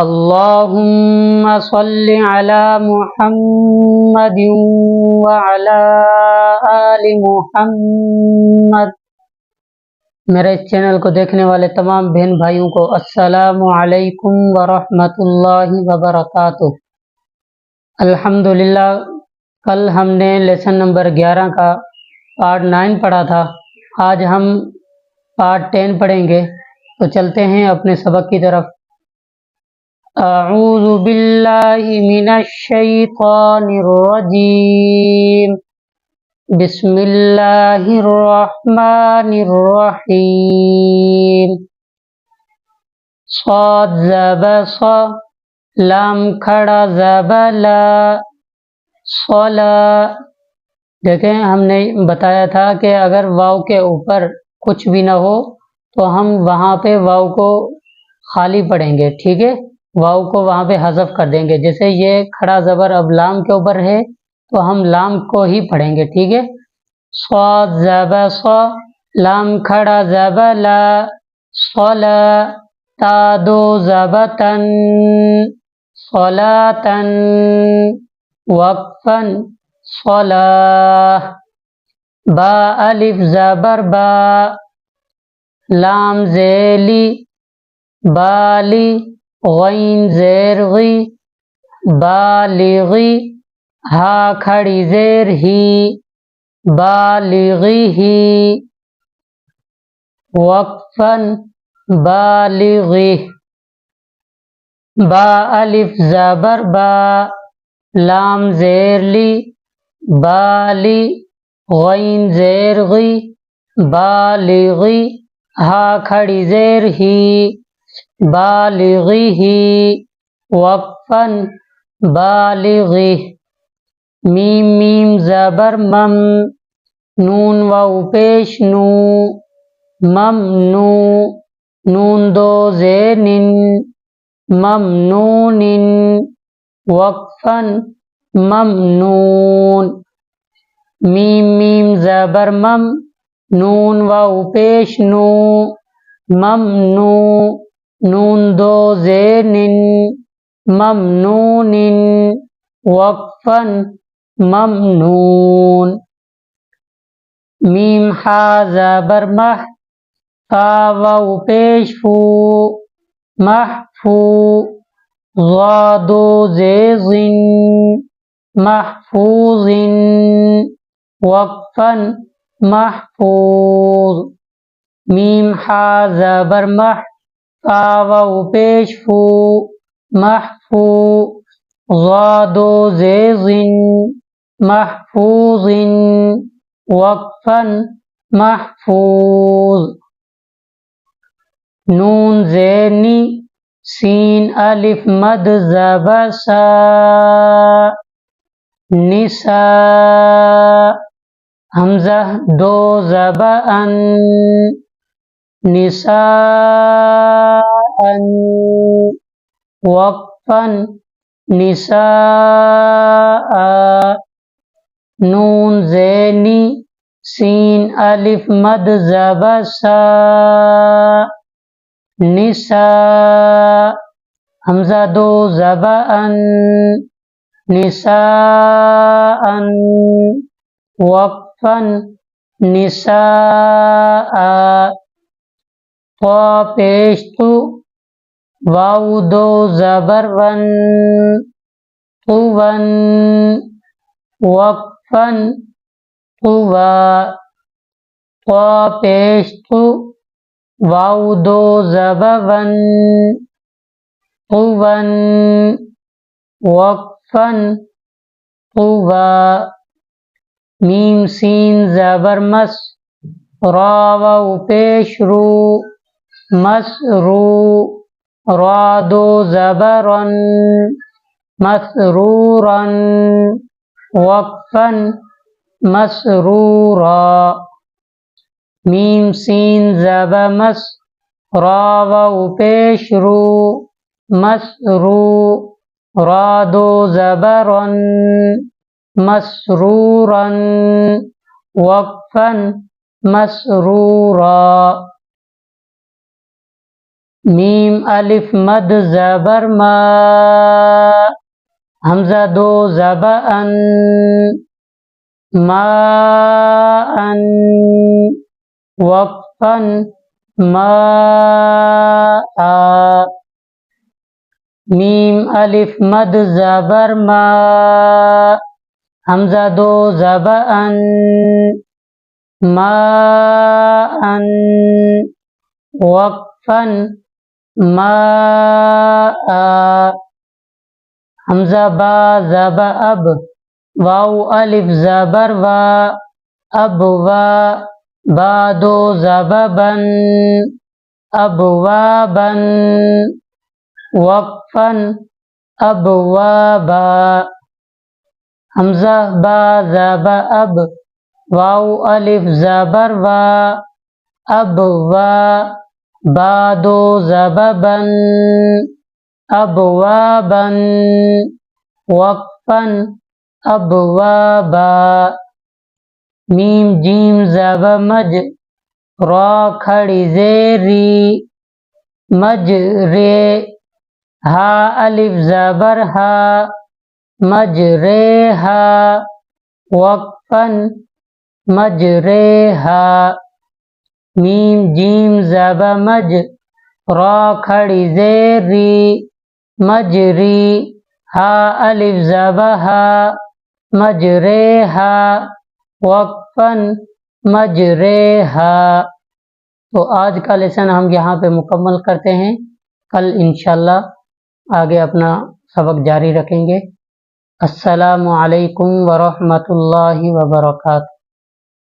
اللهم صل على محمد وعلى آل محمد۔ میرے اس چینل کو دیکھنے والے تمام بہن بھائیوں کو السلام علیکم ورحمۃ اللہ وبرکاتہ۔ الحمدللہ، کل ہم نے لیسن نمبر 11 کا پارٹ 9 پڑھا تھا۔ آج ہم پارٹ 10 پڑھیں گے، تو چلتے ہیں اپنے سبق کی طرف۔ اعوذ باللہ من الشیطان الرجیم، بسم اللہ الرحمن الرحیم۔ صاد زبر ص، لام کھڑا زبر لا، صلا۔ دیکھیں، ہم نے بتایا تھا کہ اگر واو کے اوپر کچھ بھی نہ ہو تو ہم وہاں پہ واو کو خالی پڑھیں گے، ٹھیک ہے، واو کو وہاں پہ حذف کر دیں گے۔ جیسے یہ کھڑا زبر اب لام کے اوپر ہے تو ہم لام کو ہی پڑھیں گے، ٹھیک ہے۔ صاد زبر ص، لام کھڑا زبر لا، صلا۔ تا دو زبر تن، صلاتن۔ وقفن، صلاح۔ با الف زبر با، لام ذیلی، بالی۔ غین زیر غی، بالغی۔ ہا کھڑی زیر ہی، بالغی ہی۔ وقفن، بالغی۔ با الف زبر با، لام زیر لی، بالی۔ غین زیر غی، بالغی۔ ہا کھڑی زیر ہی، بالغی ہی۔ وقفن، بالغی۔ میم میم زبر مم، نون واو پیش نو، ممنو۔ نون دو زیر نن، ممنون۔ وقفن، ممنون۔ میم میم زبر مم، نون واو پیش نو، ممنو۔ نون دو زیر نن، ممنون۔ وقفن، ممنون۔ میم ہا زبر مح، فا واو پیش فو، محفو۔ ضادو زیزن، محفوظ۔ وقفن، محفوظ۔ میم ہا زبر مح، فا واو پیش فو، محفو۔ ضادو زیزن، محفوظ۔ وقفن، محفوظ۔ نون زیر نی، سین الف مد زبر سا، نساء۔ حمزہ دو زبر ان، نساء۔ وقفن، نساء۔ نون زینی، سین الف مد زبر سا، نساء۔ حمزہ دو زبر ان، نساء۔ وقفن، نساء۔ طا پیش تو، واو دو زبر ون، طون۔ وقفن، طوا۔ طا پیش تو، واو دو زبر ون، طون۔ وقفن، طوا۔ میم سین زبر مس، را واو پیش رو، مسرو۔ را دو زبر رن، مسرورا۔ وقفن، مسرورا۔ میم سین زبر مس، را واو پیش رو، مسرو۔ را دو زبر رن، مسرورا۔ وقفن، مسرورا۔ میم الف مد زبر ما، حمزہ دو زبا ان، ما ان، وقفن ما آ، میم الف مد زبر ما، حمزہ دو زبا ان، ما ان، وقفن ما آ، حمزہ با زبا اب، واو الف زبر وا، اب وا، با دو زبا بن، اب وا بن، وقفن اب وا با، حمزہ با زبا اب، واو الف زبر وا، اب وا، با دو زبا بن، اب وا بن، وقفن اب وا با، میم جیم زبا مج، را کھڑی زیری، مج رے، ہا الف زبر ہا، مج رے ہا، وقفن مج رے ہا، میم جیم زبا مج، را کھڑی زیری، مجری، ہا الف زبا ہا، مج رے ہا، وقفن مج رے ہا۔ تو آج کا لیسن ہم یہاں پہ مکمل کرتے ہیں، کل انشاءاللہ آگے اپنا سبق جاری رکھیں گے۔ السلام علیکم ورحمۃ اللہ وبرکاتہ۔